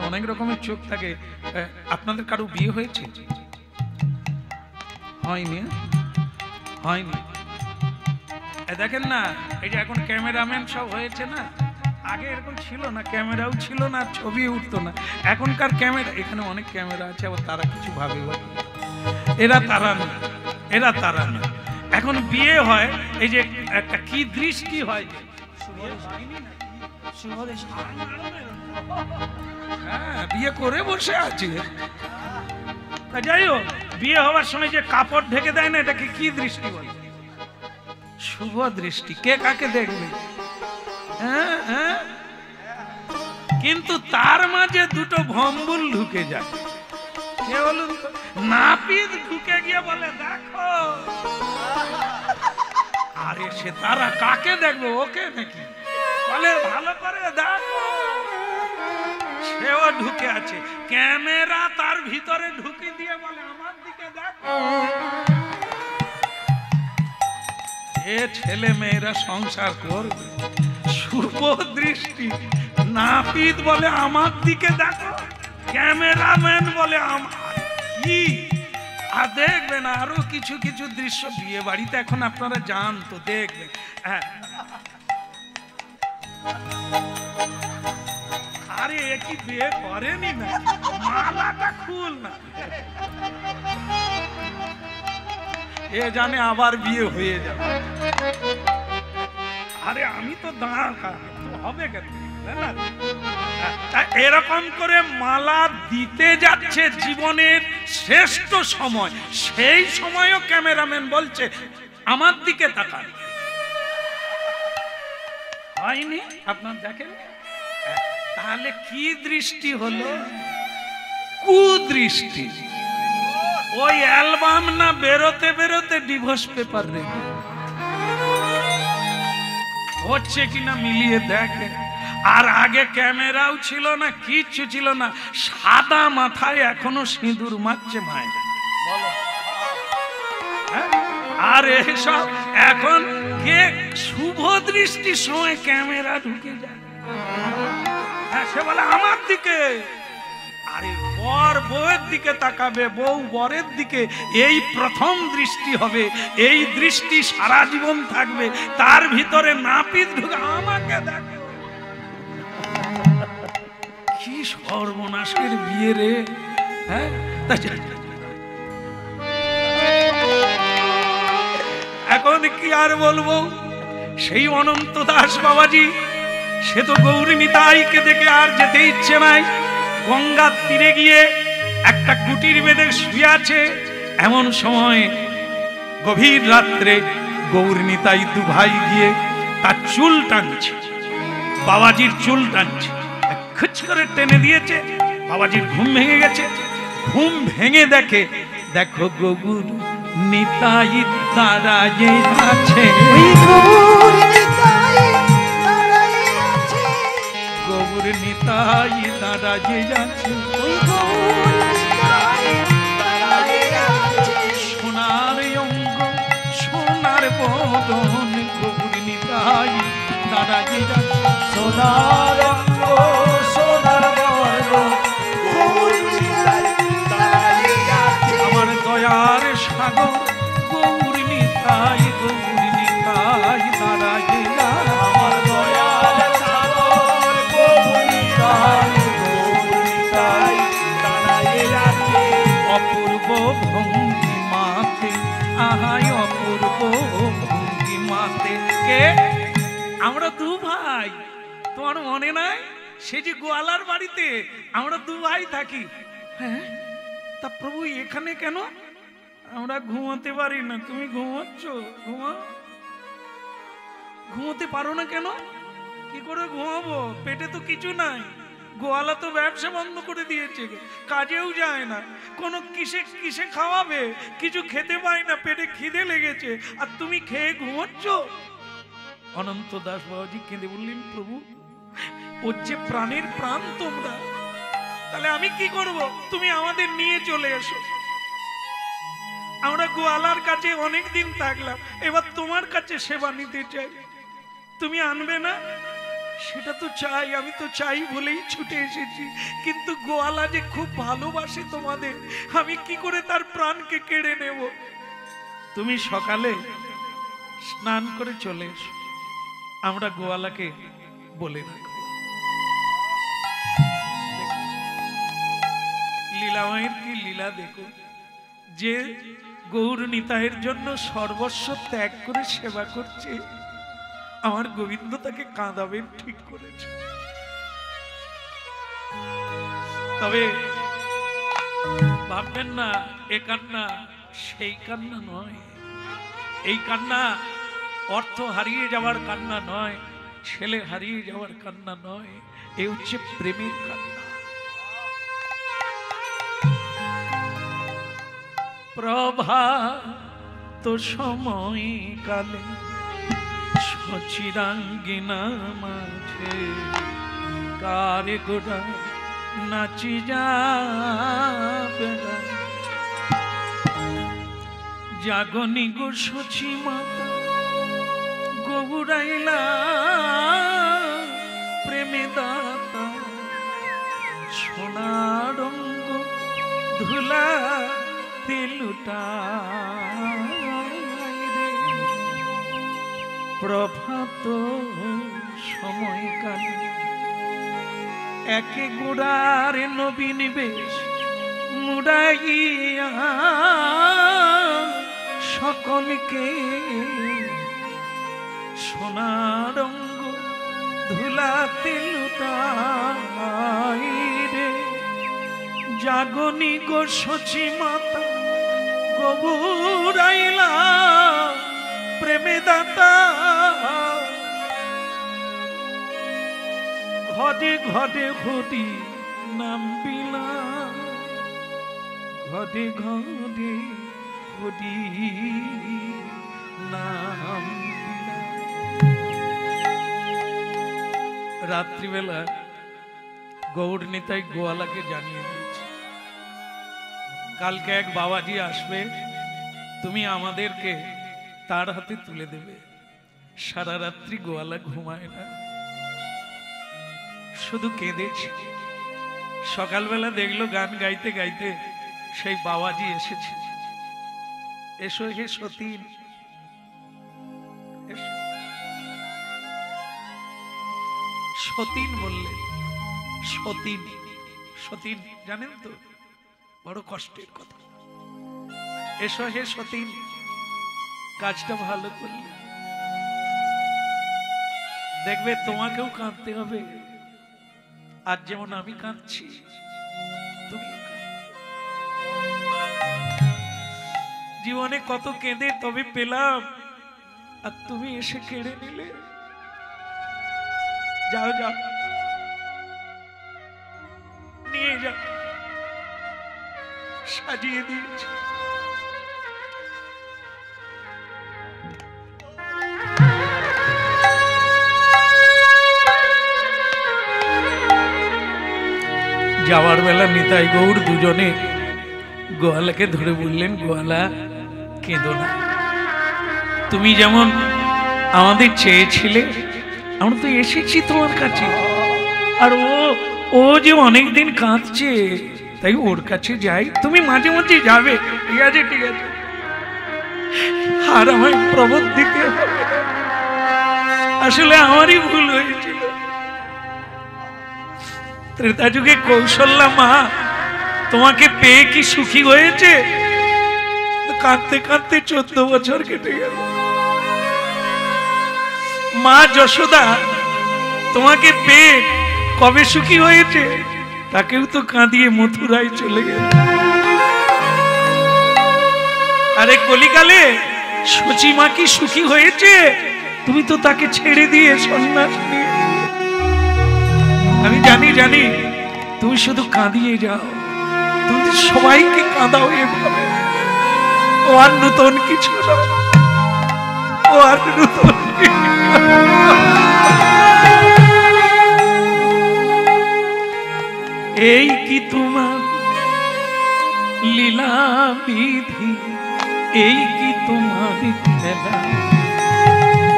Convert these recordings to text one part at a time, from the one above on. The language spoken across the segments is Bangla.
অনেক রকমের চোখ থাকে। আপনাদের কারো বিয়ে হয়েছে? হয়নি? হয়নি? দেখেন না, এই যে এখন ক্যামেরাম্যান সব হয়েছে না, আগে এরকম ছিল না, ক্যামেরাও ছিল না, ছবি উঠতো না। এখনকার ক্যামেরা, এখানে অনেক ক্যামেরা আছে, আবার তারা কিছু ভাবে, এরা তারা না, এরা তারা না। এখন বিয়ে হয়, এই যে একটা কি দৃষ্টি হয়, হ্যাঁ বিয়ে করে বসে আছে। যাই হোক, বিয়ে হওয়ার সময় যে কাপড় ঢেকে দেয় না, এটাকে কি দৃষ্টি বলে? শুভ দৃষ্টি। কে কাকে দেখবে? হ্যাঁ হ্যাঁ। কিন্তু তার মাঝে দুটো ভম্বুল ঢুকে যায়। কে বলুন তো? নাপিত ঢুকে গিয়ে বলে দেখো। আরে সে তারা কাকে দেখবে? ওকে নাকি? বলে ভালো করে দেখো। সেও ঢুকে আছে, ক্যামেরা তার ভিতরে ঢুকে দিয়ে বলে আমার দিকে দেখো। এ ছেলে মেয়েরা সংসার করবে, শুভ দৃষ্টি। নাপিত বলে আমার দিকে দেখো, ক্যামেরাম্যান বলে আমার। কি আর দেখবেন আরো কিছু কিছু দৃশ্য বিয়ে বাড়িতে এখন আপনারা যান তো দেখবেন। হ্যাঁ, আরে এ কি বিয়ে করেনি না? মালাটা খুল না, এ জানে আবার বিয়ে হয়ে যাবে। আরে আমি তো দাঁড়া হবে কেন? এরকম করে মালা দিতে যাচ্ছে জীবনের শ্রেষ্ঠ সময়, সেই সময়ও ক্যামেরাম্যান বলছে আমার দিকে তাকান। হয়নি? আপনার দেখেন, তাহলে কি দৃষ্টি হলো? কুদৃষ্টি। ওই অ্যালবাম না বেরোতে বেরোতে ডিভোর্স পেপার রেখে হচ্ছে কিনা মিলিয়ে দেখেন। আর আগে ক্যামেরাও ছিল না, কিচ্ছু ছিল না, সাদা মাথায় এখনো সিঁদুর মারছে মায়ের। বলো, আর এসব এখন কে শুভ দৃষ্টির সময় ক্যামেরা ঢুকে যায়, সে বলে আমার দিকে। আরে বর বউয়ের দিকে তাকাবে, বউ বরের দিকে, এই প্রথম দৃষ্টি হবে, এই দৃষ্টি সারা জীবন থাকবে। তার ভিতরে নাপিত ঢুকে আমাকে দেখো। কি সর্বনাশের বিয়ে রে! হ্যাঁ, এখন কি আর বলবো, সেই অনন্ত দাস বাবাজি, সে তো গৌরী নিতাইকে দেখে আর যেতে ইচ্ছে নাই। গঙ্গার তীরে গিয়ে একটা কুটির বেঁধে শুয়ে আছে। এমন সময় গভীর রাত্রে গৌরী নিতাই দু ভাই গিয়ে তার চুল টানছে, বাবাজির চুল টানছে, খুচ করে টেনে দিয়েছে। বাবাজির ঘুম ভেঙে গেছে। ঘুম ভেঙে দেখে, দেখো গৌর নিতাই দাঁড়ায়ে আছে, গৌর নিতাই দাঁড়ায়ে আছে, সোনার অঙ্গ সোনার বদন, গৌর নিতাই দাঁড়ায়ে আছে, সোনার অঙ্গ সোনার বদন, গৌর নিতাই দাঁড়ায়ে আছে, আমার দয়ার সাগর গৌর নিতাই, গৌর নিতাই দাঁড়ায়ে আছে, আমার দয়ার সাগর গৌর নিতাই, গৌর নিতাই দাঁড়ায়ে আছে, অপূর্ব ভঙ্গিমাতে, আহাই অপূর্ব ভঙ্গিমাতে। কে? আমরা দু ভাই, তোমার মনে নাই? সে যে গোয়ালার বাড়িতে আমরা দু ভাই থাকি। হ্যাঁ, তা প্রভু এখানে কেন? আমরা ঘুমাতে পারি না, তুমি ঘুমাচ্ছ, ঘুমাও। ঘুমোতে পারো না কেন? কি করে ঘুমাবো? পেটে তো কিছু নাই। গোয়ালা তো ব্যবসা বন্ধ করে দিয়েছে, কাজেও যায় না, কোনো কিসে কিসে খাওয়াবে? কিছু খেতে পাই না, পেটে খিদে লেগেছে, আর তুমি খেয়ে ঘুমাচ্ছ। অনন্ত দাস বাবাজি কেঁদে বললেন, প্রভু ওর যে প্রাণের প্রাণ তোমরা, তাহলে আমি কি করব? তুমি আমাদের নিয়ে চলে এসো। আমরা গোয়ালার কাছে অনেকদিন থাকলাম, এবার তোমার কাছে সেবা নিতে চাই, তুমি আনবে না? সেটা তো চাই, আমি তো চাই বলেই ছুটে এসেছি, কিন্তু গোয়ালা যে খুব ভালোবাসে তোমাদের, আমি কি করে তার প্রাণকে কেড়ে নেব? তুমি সকালে স্নান করে চলে এসো, আমরা গোয়ালাকে বলে রাখবো। লীলামায়ের কি লীলা দেখো, যে গৌর নিতাইয়ের জন্য সর্বস্ব ত্যাগ করে সেবা করছে, আমার গোবিন্দ তাকে কাঁদাবেন ঠিক করেছে। তবে ভাববেন না এ কান্না সেই কান্না নয়, এই কান্না অর্থ হারিয়ে যাওয়ার কান্না নয়, ছেলে হারিয়ে যাওয়ার কান্না নয়, এ হচ্ছে প্রেমের কান্না। প্রভাত সময় কালে সচিরাঙ্গিনা মাঝে কারে গোড়া নাচি যাবে, জাগনি গো সচি মাতা গৌরাইলা প্রেমে দাতা, সোনার রঙ্গ ধুলা তেলুটা প্রভাত সময়কালে একে গোড়ার নবীন বেশ মুড়াইয়া সকলকে সোনার রঙ্গ ধুলাতে লুটাই রে, জাগনি গো সচি মাতা গৌরাইলা প্রেমে দাতা, ঘটে ঘটে ঘটি নাম বিলা, ঘটে ঘটে ঘটি নাম বিলা। রাত্রিবেলা গৌর নিতাই গোয়ালাকে জানিয়ে দিয়েছে, কালকে এক বাবাজি আসবে, তুমি আমাদেরকে তার হাতে তুলে দেবে। সারা রাত্রি গোয়ালা ঘুমায় না, শুধু কেঁদেছে। সকালবেলা দেখলো গান গাইতে গাইতে সেই বাবাজি এসেছে। এসো হে সতীন, সতীন বললেন। সতীন, সতীন জানেন তো, বড় কষ্টের কথা। এসো হে সতীন, কাজটা ভালো করলে দেখবে তোমাকেও কাঁদতে হবে, আর যেমন আমি কাঁদছি তুমি। জীবনে কত কেঁদে তবে পেলাম, আর তুমি এসে কেড়ে নিলে। যাও যাও, নিয়ে যাও, সাজিয়ে দিয়েছি। যাওয়ার বেলা নিতাই গৌর দুজনে গোয়ালাকে ধরে বললেন, গোয়ালা কেঁদো না, তুমি যেমন আমাদের চেয়েছিলে, আমরা তো এসেছি তোমার কাছে। আর ও যে অনেকদিন কাঁদছে, তাই ওর কাছে যাই, তুমি মাঝে মাঝে যাবে, ঠিক আছে ঠিক আছে। আর আমায় প্রবোধ দিতে হবে, আসলে আমারই ভুল হয়েছিল। ত্রেতা যুগে কৌশল্যা মা তোমাকে পেয়ে কি সুখী হয়েছে? কাঁদতে কাঁদতে 14 বছর কেটে গেল। মা যশোদা তোমাকে পেয়ে কবে সুখী হয়েছে? তাকেও তো কাঁদিয়ে মথুরায় চলে গেল। আরে কলিকালে সচিমা কি সুখী হয়েছে? তুমি তো তাকে ছেড়ে দিয়ে সন্ন্যাস নিয়ে। আমি জানি জানি, তুমি শুধু কাঁদিয়ে যাও, তুমি সবাইকে কাঁদাও এভাবে। ও আর নতুন কিছু না, ও আর নতুন এই কি তোমার লীলা বিধি, এই কি তোমার খেলা,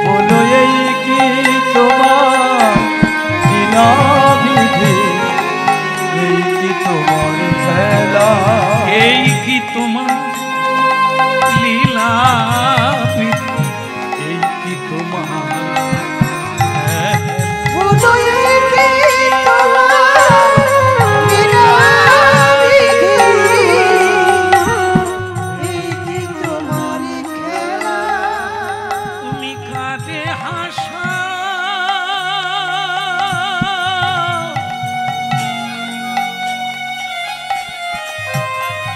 বলো এই কি তোমার লীলা বিধি এই কি তোমার খেলা এই কি তোমার লীলা বিধি এই কি তোমার তুমি কাঁদে হাসা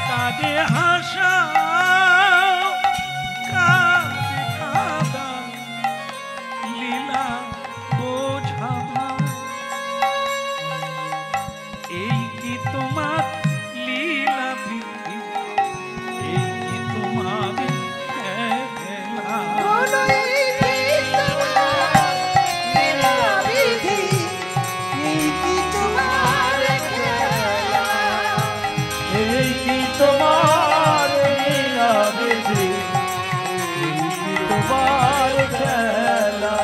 কাঁদে হাসা কাঁদে কাঁদা লীলা বোঝাবা এই কি তোমার লীলা বিধি এই কি তোমার খেলা এই কি তোমার লীলা বিধি এই কি তোমার খেলা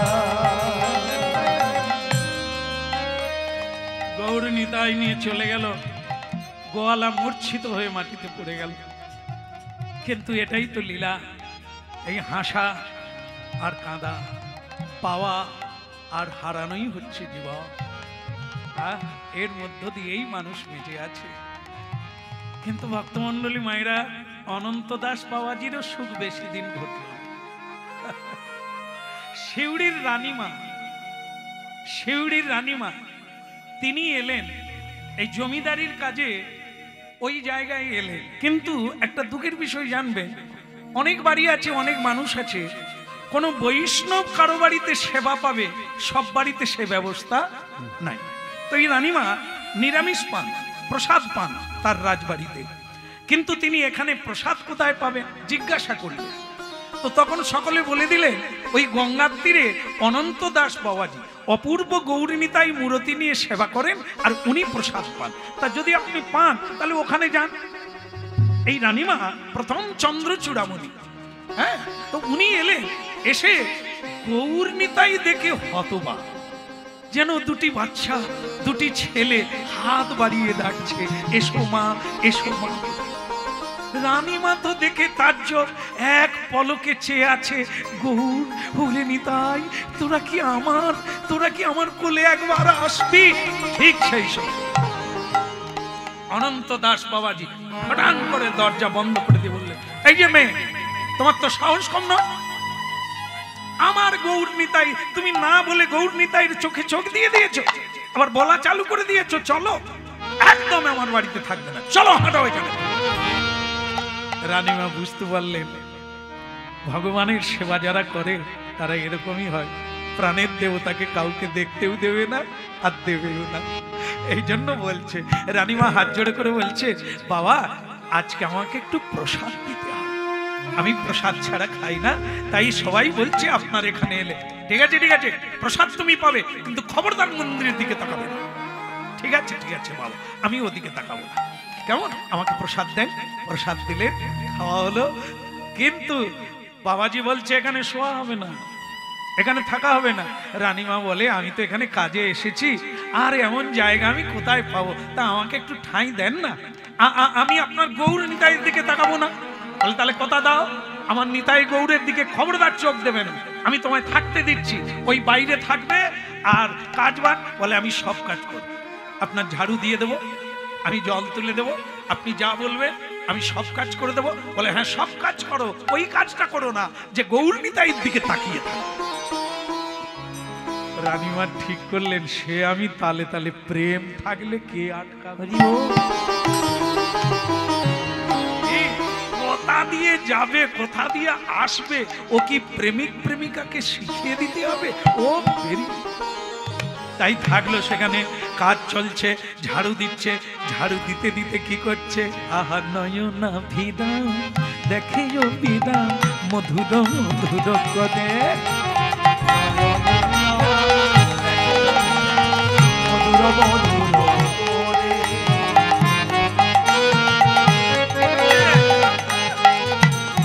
গৌর নিতাই নিয়ে চলে গেল গোয়ালা মূর্ছিত হয়ে মাটিতে পড়ে গেল কিন্তু এটাই তো লীলা এই হাসা আর কাঁদা পাওয়া আর হারানোই হচ্ছে জীবন এর মধ্য দিয়েই মানুষ বেঁচে আছে কিন্তু ভক্তমণ্ডলী মায়েরা অনন্ত দাস বাবাজিরও সুখ বেশি দিন ঘটল শিউড়ির রানীমা তিনি এলেন এই জমিদারির কাজে ওই জায়গায় এলেন কিন্তু একটা দুঃখের বিষয় জানবেন অনেক বাড়ি আছে অনেক মানুষ আছে কোনো বৈষ্ণব কারো বাড়িতে সেবা পাবে সব বাড়িতে সে ব্যবস্থা নাই তো এই রানীমা নিরামিষ পান প্রসাদ পান তার রাজবাড়িতে কিন্তু তিনি এখানে প্রসাদ কোথায় পাবেন জিজ্ঞাসা করলেন তো তখন সকলে বলে দিলেন ওই গঙ্গার তীরে অনন্ত দাস বাবাজি অপূর্ব গৌরীনিতাই মূর্তি নিয়ে সেবা করেন আর উনি প্রসাদ পান তা যদি আপনি পান তাহলে ওখানে যান এই রানীমা প্রথম চন্দ্রচূড়ামণি হ্যাঁ তো উনি এলেন এসে গৌরীনিতাই দেখে হতবাক যেন দুটি বাচ্চা দুটি ছেলে হাত বাড়িয়ে ডাকছে এসো মা এসো মা রানীমা তো দেখে তাজ্জব এক পলকে চেয়ে আছে গৌর হলে নিতাই তোরা কি আমার কোলে একবার আসবি ঠিক সেই সময় অনন্ত দাস বাবাজি হঠাৎ করে দরজা বন্ধ করে দিয়ে বললেন এই যে মেয়ে তোমার তো সাহস কম না আমার গৌর নিতাই তুমি না বলে গৌর নিতাইয়ের চোখে চোখ দিয়ে দিয়েছো আবার বলা চালু করে দিয়েছো চলো একদম আমার বাড়িতে থাকবে না চলো হাঁটাও এখানে রানীমা বুঝতে পারলেন ভগবানের সেবা যারা করে তারা এরকমই হয় প্রাণের দেবতাকে কাউকে দেখতেও দেবে না আর দেবেও না এই জন্য বলছে রানীমা হাত জোড়ে করে বলছে বাবা আজকে আমাকে একটু প্রসাদ দিতে হবে আমি প্রসাদ ছাড়া খাই না তাই সবাই বলছে আপনার এখানে এলে ঠিক আছে প্রসাদ তুমি পাবে কিন্তু খবরদার মন্দিরের দিকে তাকাবে না ঠিক আছে বাবা আমি ওদিকে তাকাবো না কেমন আমাকে প্রসাদ দেন প্রসাদ দিলে খাওয়া হলো কিন্তু বাবাজি বলছে এখানে শোয়া হবে না এখানে থাকা হবে না রানীমা বলে আমি তো এখানে কাজে এসেছি আর এমন জায়গা আমি কোথায় পাবো তা আমাকে একটু ঠাঁই দেন না আমি আপনার গৌর নিতাইয়ের দিকে তাকাবো না বলে তাহলে কথা দাও আমার নিতাই গৌরের দিকে খবরদার চোখ দেবেন আমি তোমায় থাকতে দিচ্ছি ওই বাইরে থাকবে আর কাজ বাদ বলে আমি সব কাজ করব আপনার ঝাড়ু দিয়ে দেবো আমি জল তুলে দেবো আপনি যা বলবেন আমি সব কাজ করে দেবো বলে হ্যাঁ সব কাজ করো ওই কাজটা করো না যে গৌর নিতাইয়ের দিকে তাকিয়ে থাকো রানীমা ঠিক করলেন সে আমি তালে তালে প্রেম থাকলে কে আটকাবে কোথা দিয়ে যাবে কোথা দিয়ে আসবে ও কি প্রেমিক প্রেমিকাকে শিখিয়ে দিতে হবে ও বেরিয়ে তাই থাকলো সেখানে কাজ চলছে ঝাড়ু দিচ্ছে ঝাড়ু দিতে দিতে কি করছে আহা নয়না ভিদা দেখে ও বিদা মধুর মধুর করে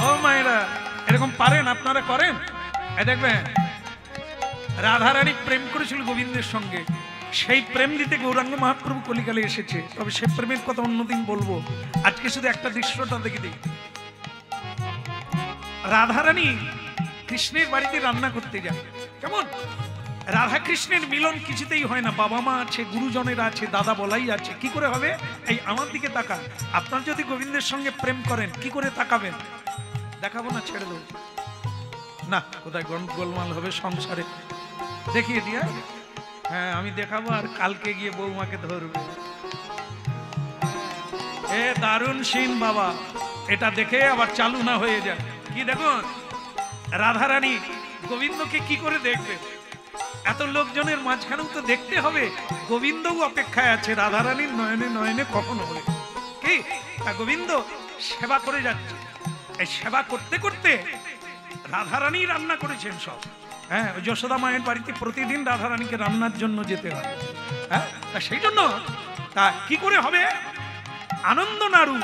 ও মায়েরা এরকম পারেন আপনারা করেন দেখবেন রাধারানী প্রেম করেছিল গোবিন্দের সঙ্গে সেই প্রেম দিতে গৌরাঙ্গ মহাপ্রভু কলিকালে এসেছে। তবে সে প্রেমের কথা অন্যদিন বলবো, আজকে শুধু একটা দৃশ্যটা দেখে দিই। রাধারানী কৃষ্ণের বাড়িতে রান্না করতে যায়। কেমন রাধা কৃষ্ণের মিলন কিছুতেই হয় না। বাবা মা আছে, গুরুজনেরা আছে, দাদা বলাই আছে, কি করে হবে? এই আমার দিকে তাকান। আপনার যদি গোবিন্দের সঙ্গে প্রেম করেন কি করে তাকাবেন? দেখাবো না, ছেড়ে দেবো না, কোথায় গোলমাল হবে সংসারে, দেখিয়ে দিয়া। হ্যাঁ আমি দেখাবো, আর কালকে গিয়ে বৌমাকে ধরবে। এ দারুণ সিন বাবা, এটা দেখে আবার চালু না হয়ে যায়। কি দেখুন, রাধারানী গোবিন্দকে কি করে দেখবে? এত লোকজনের মাঝখানেও তো দেখতে হবে। গোবিন্দও অপেক্ষায় আছে রাধারানীর নয়নে নয়নে কখন হবে। কি গোবিন্দ সেবা করে যাচ্ছে। এই সেবা করতে করতে রাধারানী রান্না করেছেন সব। হ্যাঁ, যশোদা মায়ের বাড়িতে প্রতিদিন রাধারানীকে রান্নার জন্য যেতে হয়। হ্যাঁ, সেই জন্য তা কি করে হবে? আনন্দ নাড়ু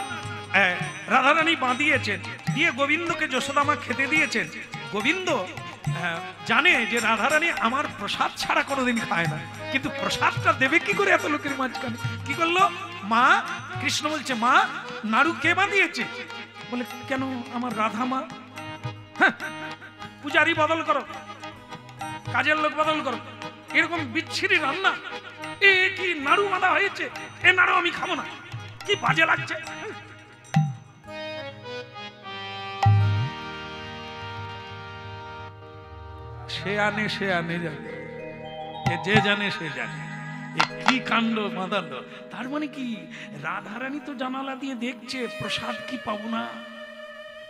রাধারানী বাঁধিয়েছেন, দিয়ে গোবিন্দকে যশোদা মা খেতে দিয়েছেন। গোবিন্দ জানে যে রাধারানী আমার প্রসাদ ছাড়া কোনোদিন খায় না, কিন্তু প্রসাদটা দেবে কি করে এত লোকের মাঝখানে? কি করলো মা? কৃষ্ণ বলছে, মা নাড়ু কে বাঁধিয়েছে? বলে, কেন আমার রাধা মা। হ্যাঁ, পূজারি বদল করো, কাজের লোক বদল করো, এরকম বিচ্ছিরি রান্না, এ কি নাড়ু বাঁধা হয়েছে? এ নাড়ু আমি খাবো না, কি বাজে লাগছে। সে আনে জানে, যে জানে সে জানে কি কাণ্ড বাঁধালো। তার মানে কি, রাধারানী তো জানালা দিয়ে দেখছে প্রসাদ কি পাবো না।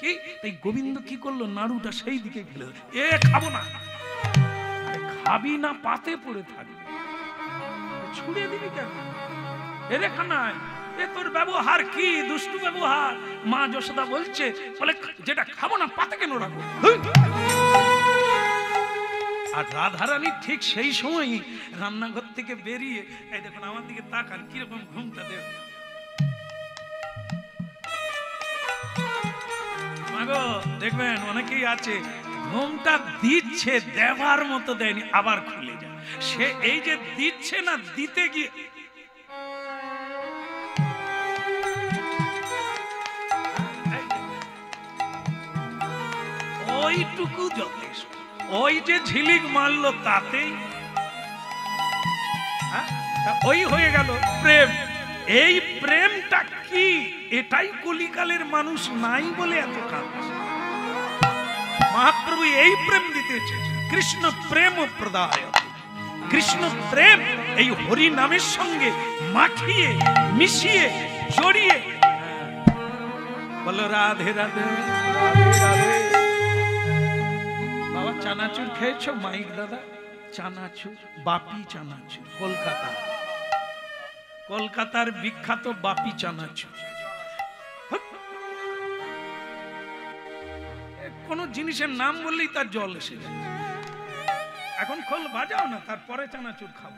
কি তাই গোবিন্দ কি করলো, নাড়ুটা সেই দিকে ফেলে, এ খাবো না। খাবি না, পাতে পড়ে থাকবে, ছুড়িয়ে দিবি কেন? এ রেখা নাই, এ তোর ব্যবহার কি দুষ্টু ব্যবহার। মা যশোদা বলছে, বলে যেটা খাবো না পাতে কেন রাখবো? আর রাধারানী ঠিক সেই সময় রান্নাঘর থেকে বেরিয়ে, এই দেখুন আমার দিকে তাকান, কিরকম ঘুমটা দেব। মাগো দেখবেন অনেকেই আছে ঘুমটা দিচ্ছে, দেবার মতো দেয়নি, আবার খুলে যায়। সে এই যে দিচ্ছে না, দিতে গিয়ে ওইটুকু যথেষ্ট। ওই যে ঝিলিক মারলো তাতেই ওই হয়ে গেল প্রেম। এই প্রেমটা কি, এটাই কলিকালের মানুষ নাই বলে এত কাঁদছে। মহাপ্রভু এই প্রেম দিতেছে, কৃষ্ণ প্রেম প্রদায়। কৃষ্ণ প্রেম এই হরি নামের সঙ্গে মাখিয়ে মিশিয়ে জড়িয়ে। বলো রাধে রাধে রাধে। বাবা চানাচুর খেয়েছো? মাইক দাদা, চানাচুর, বাপি চানাচুর, কলকাতা, কলকাতার বিখ্যাত বাপি চানাচুর। কোন জিনিসের নাম বললেই তার জল এসে যায়। এখন খোল বাজাও না, তারপরে চানাচুর খাবো।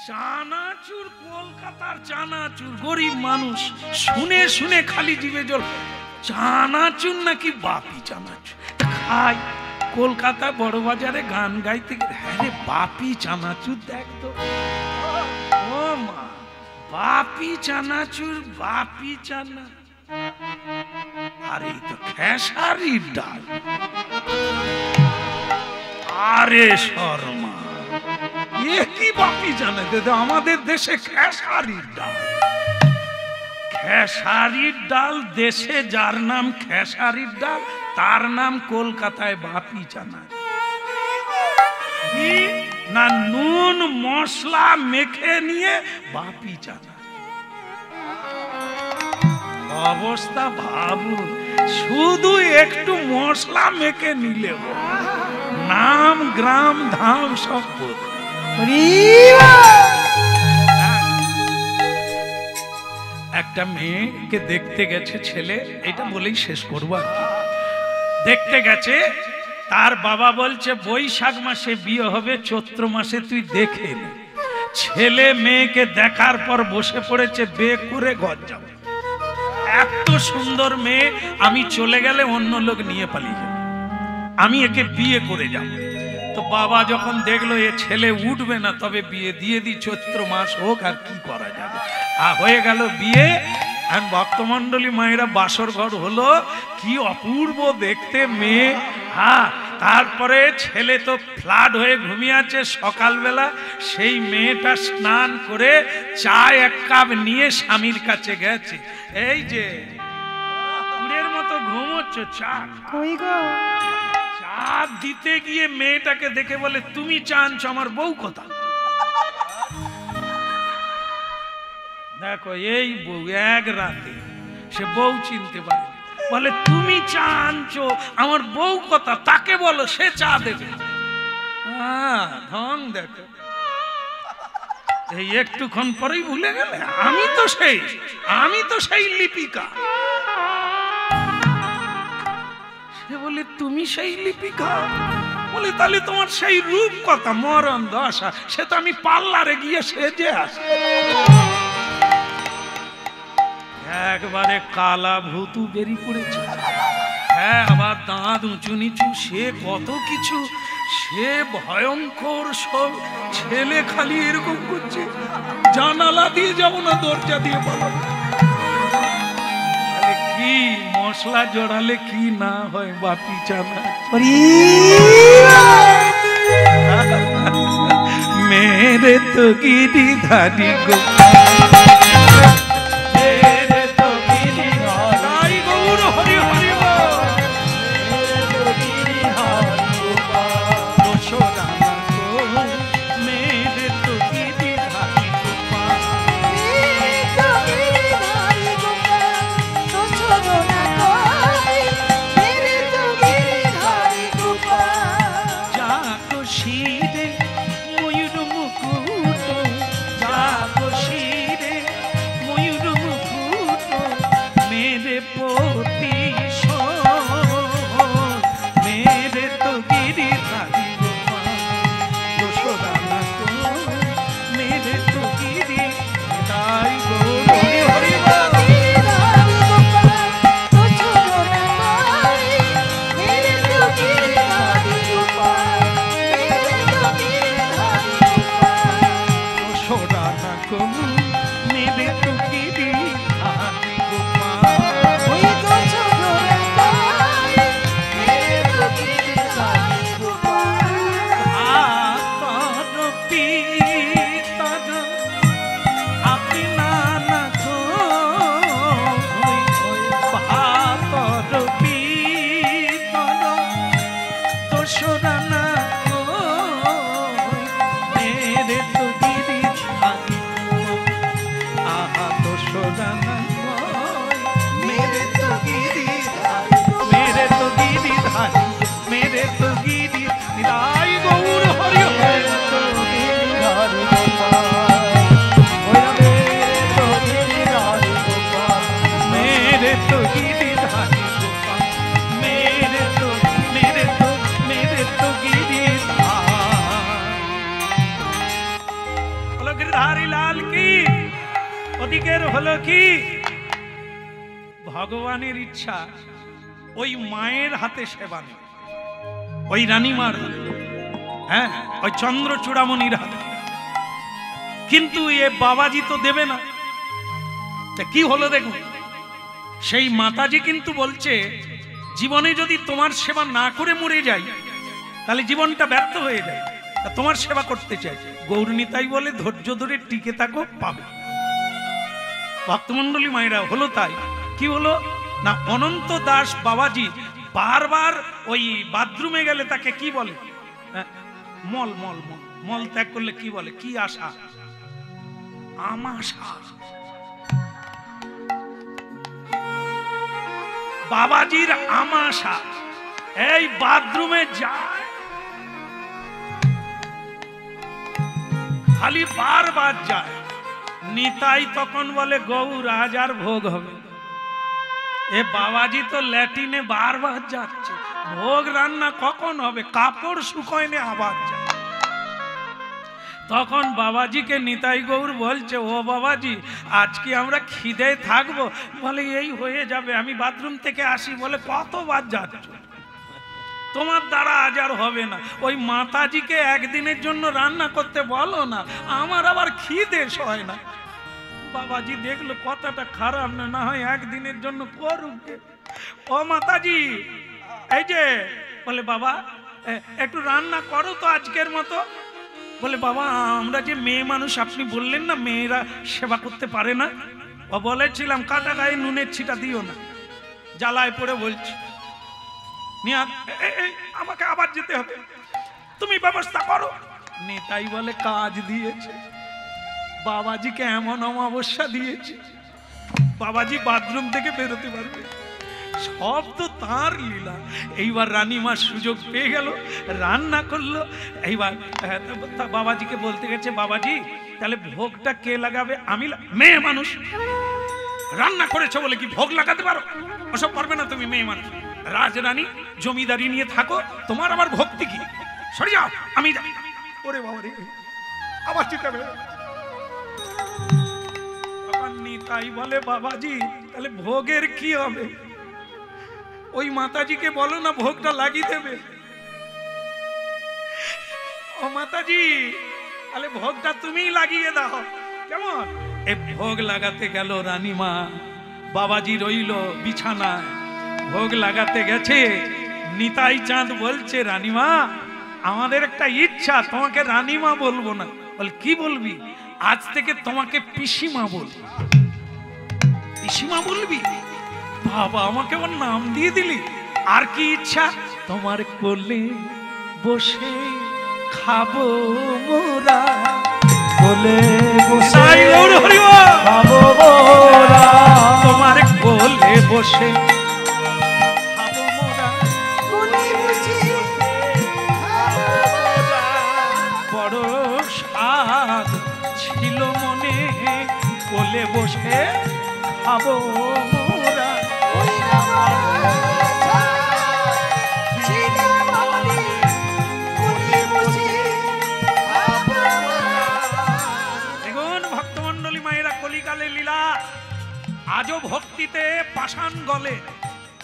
চানাচুর, কলকাতার চানাচুর। গরিব মানুষ শুনে শুনে খালি জিভে জল। চানাচুর নাকি বাপি চানাচুর খাই। কলকাতা বড় বাজারে গান গাইতে, হ্যাঁ রে বাপি চানাচুর দেখ তো। ও মা, বাপি চানাচুর, বাপি চানা। আরে তো খেসারির ডাল। আরে শর্মা, এ কি বাপি জানে? আমাদের দেশে খেসারির ডাল। খেসারির ডাল দেশে যার নাম খেসারির ডাল, তার নাম কলকাতায় বাপি চানা। কি না, নুন মশলা মেখে নিয়ে বাপি চানা। অবস্থা ভাবুন, শুধু একটু মশলা মেখে নিলে নাম গ্রাম ধাম সব একটা মেয়েকে দেখতে গেছে ছেলে, এটা বলেই শেষ করবো আর কি। দেখতে গেছে, তার বাবা বলছে বৈশাখ মাসে বিয়ে হবে, চৈত্র মাসে তুই দেখে নে। ছেলে মেয়েকে দেখার পর বসে পড়েছে বিয়ে করে ঘর যাব। এত সুন্দর মেয়ে, আমি চলে গেলে অন্য লোক নিয়ে পালিয়ে যাবে, আমি একে বিয়ে করে যাব। তো বাবা যখন দেখলো এ ছেলে উঠবে না, তবে বিয়ে দিয়ে দি, চৈত্র মাস হোক, আর কি করা যাবে। হয়ে গেল বিয়ে। আর ভক্তমণ্ডলী মায়েরা বাসর ঘর হলো, কি অপূর্ব দেখতে মেয়ে। হ্যাঁ, তারপরে ছেলে তো ফ্লাড হয়ে ঘুমিয়ে আছে। সকালবেলা সেই মেয়েটা স্নান করে চা এক কাপ নিয়ে স্বামীর কাছে গেছে। এই যে কুড়ের মতো ঘুমোচ্ছ, চা কই গো? চা দিতে গিয়ে মেয়েটাকে দেখে বলে, তুমি চা আনছো, আমার বউ কোথায়? দেখো এই বউ, এক রাতে সে বউ চিনতে পারে। বলে তুমি চা আনছো, আমার বউ কথা, তাকে বলো সে চা দেবে। ঢং দেখো। এই একটুক্ষণ পরেই ভুলে গেলে আমি তো সেই লিপিকা। সে বলে তুমি সেই লিপিকা? বলে তাহলে তোমার সেই রূপ কথা, মরণ দশা, সে তো আমি পার্লারে গিয়ে সেজে আসি। একবারে কালা ভূতু বেরিয়ে পড়েছে। হ্যাঁ, আবার দাঁত উঁচু নিচু, সে কত কিছু, সে ভয়ঙ্কর সব। ছেলে খালি এরকম করছে, জানালা দিয়ে যাবো না, দরজা দিয়ে পালাবো। কি মশলা জড়ালে কি না হয়, বাপি চানা। মেরে তো গিরি ধারি গো, হলো কি ভগবানের ইচ্ছা ওই মায়ের হাতে সেবা নেই, ওই রানীমার, হ্যাঁ, ওই চন্দ্র চূড়ামণির হাতে। কিন্তু এ বাবাজি তো দেবে না। কি হলো দেখুন, সেই মাতাজি কিন্তু বলছে, জীবনে যদি তোমার সেবা না করে মরে যাই তাহলে জীবনটা ব্যর্থ হয়ে যায়, তোমার সেবা করতে চাই। গৌরনীতাই বলে ধৈর্য ধরে টিকে থাকো, পাবে। ভক্তমণ্ডলী মায়েরা হলো তাই। কি হলো না, অনন্ত দাস বাবাজি বারবার ওই বাথরুমে গেলে তাকে কি বলে, মল মল মল মল ত্যাগ করলে কি বলে, কি আশা, আমাশা। বাবাজির আমাশা এই বাথরুমে যায়, খালি বারবার যায়। নিতাই তখন বলে, গৌর আজ আর ভোগ হবে। এ বাবাজি তো ল্যাটিনে বারবার যাচ্ছে, ভোগ রান্না কখন হবে, কাপড় শুকোয়নি আবার যায়। তখন বাবাজিকে নিতাই গৌর বলছে, ও বাবাজি আজকে আমরা খিদে থাকবো? বলে এই হয়ে যাবে, আমি বাথরুম থেকে আসি। বলে কতবার যাচ্ছ? তোমার দ্বারা আজ আর হবে না। ওই মাতাজিকে একদিনের জন্য রান্না করতে বলো না, আমার আবার খিদে হয় না। বাবাজি দেখলো কথাটা খারাপ না, না হয় একদিনের জন্য করুক। ও মাতাজি, এই যে বলে বাবা একটু রান্না করো তো আজকের মতো। বলে বাবা আমরা যে মেয়ে মানুষ, আপনি বললেন না মেয়েরা সেবা করতে পারে না। ও বলেছিলাম কাটা গায়ে নুনের ছিটা দিও না। জ্বালায় পড়ে বলছি আমাকে আবার যেতে হবে, তুমি ব্যবস্থা করো। নেতাই বলে কাজ দিয়েছে, বাবাজিকে এমন অমাবস্যা দিয়েছে বাবাজি বাথরুম থেকে বেরোতে পারবে, সব তো তার লীলা। এইবার রানীমার সুযোগ পেয়ে গেল, রান্না করলো। এইবার বাবাজিকে বলতে গেছে বাবাজি তাহলে ভোগটা কে লাগাবে? আমি। মেয়ে মানুষ রান্না করেছো বলে কি ভোগ লাগাতে পারো? ওসব পারবে না, তুমি মেয়ে মানুষ। রাজরানী জমিদারি নিয়ে থাকো, তোমার আবার ভক্তি কি? সরে যাও, আমি যাই। ওরে বাবা রে, আবার চিন্তাবে। তাই বলে বাবাজি তাহলে ভোগের কি হবে? ওই মাতাজিকে বলো না ভোগটা লাগিয়ে দেবে। ও মাতাজি তাহলে ভোগটা তুমি লাগিয়ে দাও, কেমন? এই ভোগ লাগাতে গেল রানীমা, বাবাজি রইল বিছানায়। ভোগ লাগাতে গেছে, নিতাই চাঁদ বলছে রানীমা আমাদের একটা ইচ্ছা, তোমাকে রানীমা বলবো না। বল কি বলবি? আজ থেকে তোমাকে পিসিমা বলবো। পিসিমা বলবি? বাবা আমাকে ওর নাম দিয়ে দিলি। আর কি ইচ্ছা? তোমার কোলে বসে খাবো মোরা, কোলে বসে খাবো মোরা, তোমার কোলে বসে খাবো মোরা, কোলে বসে বড় স্বাদ ছিল মনে, কোলে বসে খাবো মোরা। দেখুন ভক্তমন্ডলী মায়েরা, কলিকালে লীলা। আজও ভক্তিতে পাষাণ গলে।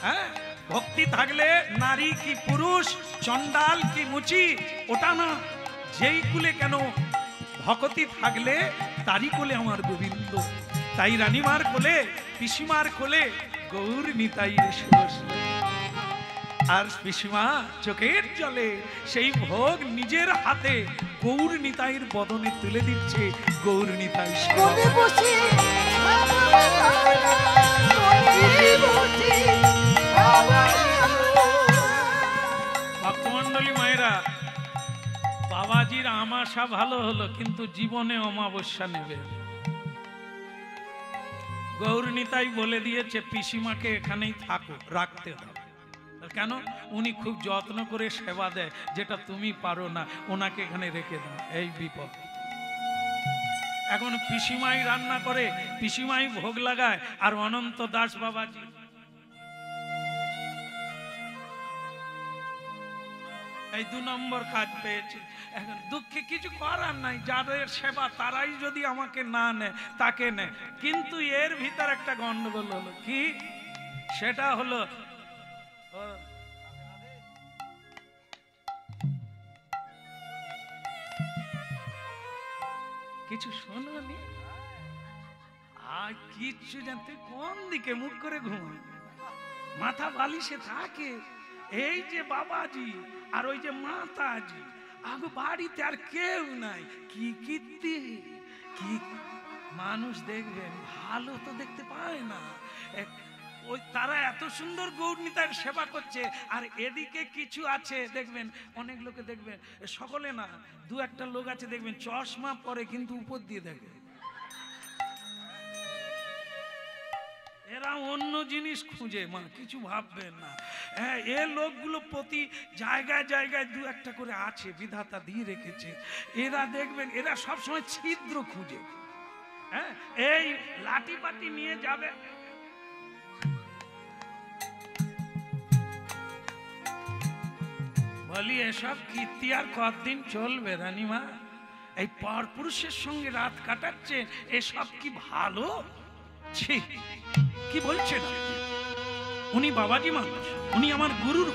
হ্যাঁ, ভক্তি থাকলে নারী কি পুরুষ, চন্ডাল কি মুচি ওটা না, যেই কুলে কেন ভক্তি থাকলে তারই কোলে আমার গোবিন্দ। তাই রানীমার কোলে, পিসিমার কোলে গৌর নিতাই এসে বসলো। আর পিসিমা চোখের জলে সেই ভোগ নিজের হাতে গৌর নিতাইয়ের বদনে তুলে দিচ্ছে। গৌর নিতাই ভক্তমন্ডলী মায়েরা, বাবাজির আমাশা ভালো হলো কিন্তু জীবনে অমাবস্যা নেবে। গৌর নিতাই বলে দিয়েছে পিসিমাকে এখানেই থাকো, রাখতে হবে। কেন? উনি খুব যত্ন করে সেবা দেয়, যেটা তুমি পারো না, ওনাকে এখানে রেখে দাও। এই বিপদ। এখন পিসিমাই রান্না করে, পিসিমাই ভোগ লাগায়, আর অনন্ত দাস বাবাজি এই 2 নম্বর কাজ পেয়েছে। এখন দুঃখে কিছু করার নাই, যাদের সেবা তারাই যদি আমাকে না নেয় তাকে নেয়। কিন্তু এর ভিতর একটা গন্ডগোল হলো, কি? সেটা হলো কিছু শোনি আর কিচ্ছু জানতে কোন দিকে মুখ করে ঘুমা, মাথা বালিশে থাকে। এই যে বাবাজি আর ওই যে মাতাজি, আগে বাড়িতে আর কেউ নাই। কি কীর্তি, কি মানুষ দেখবেন, ভালো তো দেখতে পায় না। ওই তারা এত সুন্দর গৌর নিতাইয়ের সেবা করছে, আর এদিকে কিছু আছে দেখবেন, অনেক লোকে দেখবেন, সকলে না, 2-1টা লোক আছে দেখবেন চশমা পরে কিন্তু উপর দিয়ে দেখে। এরা অন্য জিনিস খুঁজে, মা কিছু ভাববেন না। হ্যাঁ, এ লোকগুলো প্রতি জায়গায় জায়গায় 2-1টা করে আছে, বিধাতা দিয়ে রেখেছে। এরা দেখবেন এরা সবসময় ছিদ্র খুঁজে। হ্যাঁ, এই লাঠি পাটি নিয়ে যাবে, বলি এসব কীর্তি আর কতদিন চলবে রানীমা? এই পরপুরুষের সঙ্গে রাত কাটাচ্ছে, এসব কি ভালো? ছি, কি বলছেন? উনি বাবাজি মানুষ, উনি আমার গুরুর,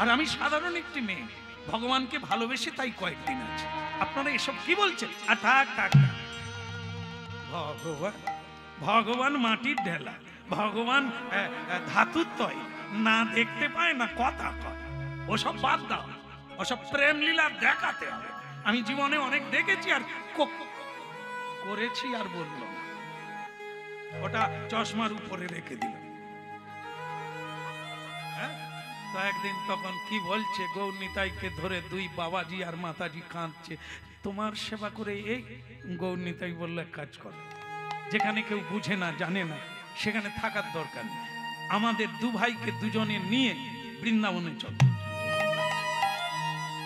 আর আমি সাধারণ একটি মেয়ে, ভগবানকে ভালোবেসে তাই কয়েকদিন আছে। আপনারা এসব কি বলছেন? আর থাক থাক থাক। ভগবান ভগবান মাটির ঢেলা, ভগবান ধাতুর তয়, না দেখতে পায় না কথা কয়। ওসব বাদ দাও, ওসব প্রেম লীলা দেখাতে হবে। আমি জীবনে অনেক দেখেছি আর করেছি আর বললো না। ওটা চশমার উপরে রেখে দিল। তো একদিন তখন কি বলছে, গৌর নিতাইকে ধরে দুই বাবাজি আর মাতাজি কাঁদছে, তোমার সেবা করে। এই গৌর নিতাই বলল, এক কাজ কর, যেখানে কেউ বুঝে না জানে না সেখানে থাকার দরকার নেই, আমাদের দু ভাইকে দুজনে নিয়ে বৃন্দাবনে চল।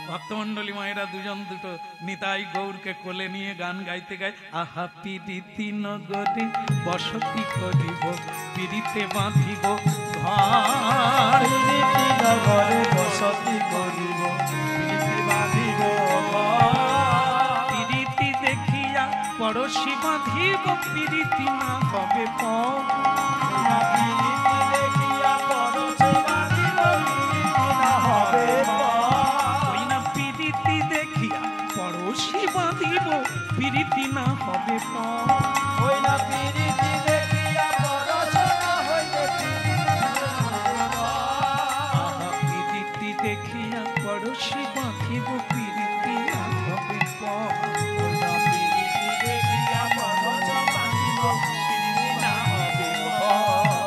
ভক্তমন্ডলী মায়েরা দুজন দুটো নিতাই গৌরকে কোলে নিয়ে গান গাইতে গায়, আহা পিরিতি নগরে বসতি করিব, পিরিতে বাঁধিব ঘর, পিরিতি নগরে বসতি করিব, পিরিতি বাঁধিব ঘর। পিরিতি দেখিয়া পড়শি বাঁধিব, পিরিতি না হবে পর। পিরিতি দেখিয়া পড়শি বাঁধিব, পিরিতি না হবে পর। ওই না পিরিতি দেখিয়া পড়শি বাঁধিব, পিরিতি না হবে পর। ওই না পিরিতি দেখিয়া পড়শি না হইবে, পিরিতি না হবে পর। পিরিতি দেখিয়া পড়শি বাঁধিব, পিরিতি না হবে পর। ওই না পিরিতি দেখিয়া পড়শি বাঁধিব, পিরিতি না হবে পর।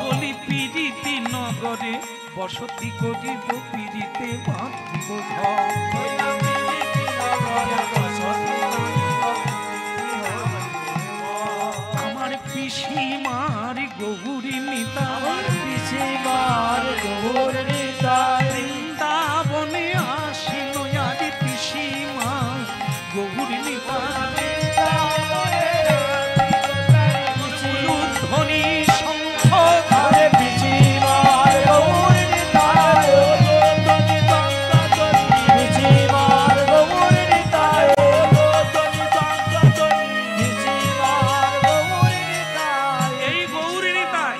বলি পিরিতি নগরে বসতি করিব, পিরিতে বাঁধিব ঘর। ওই না পিরিতি নগরে বসতি করিব, পিরিতি হবে পর। আমার পিসিমার গৌরী নিতাই, আমার পিসিমার গৌর নিতাই, বৃন্দাবনে আসিল আজ পিসিমার গৌরী নিতাই। ধ্বনি শঙ্খ আরে পিসিমার গৌর নিতাই, পিসিমার গৌর নিতাই, পিসিমার গৌর নিতাই। এই গৌরী নিতাই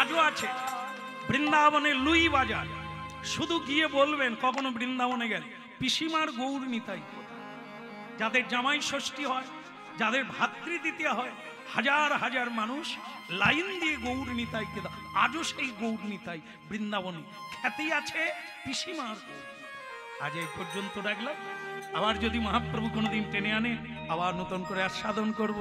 আজও আছে বৃন্দাবনে লুই বাজার। শুধু গিয়ে বলবেন কখনো বৃন্দাবনে গেলে, পিসিমার গৌর নিতাই কোথায়? যাদের জামাই ষষ্ঠী হয়, যাদের ভাতৃ দ্বিতীয়া হয়, হাজার হাজার মানুষ লাইন দিয়ে গৌর নিতাইকে দাও। আজও সেই গৌর নিতাই বৃন্দাবনে খ্যাতি আছে, পিসিমার গৌর নিতাই। আজ এই পর্যন্ত রাখলাম। আবার যদি মহাপ্রভু কোনোদিন টেনে আনে, আবার নতুন করে আস্বাদন করব।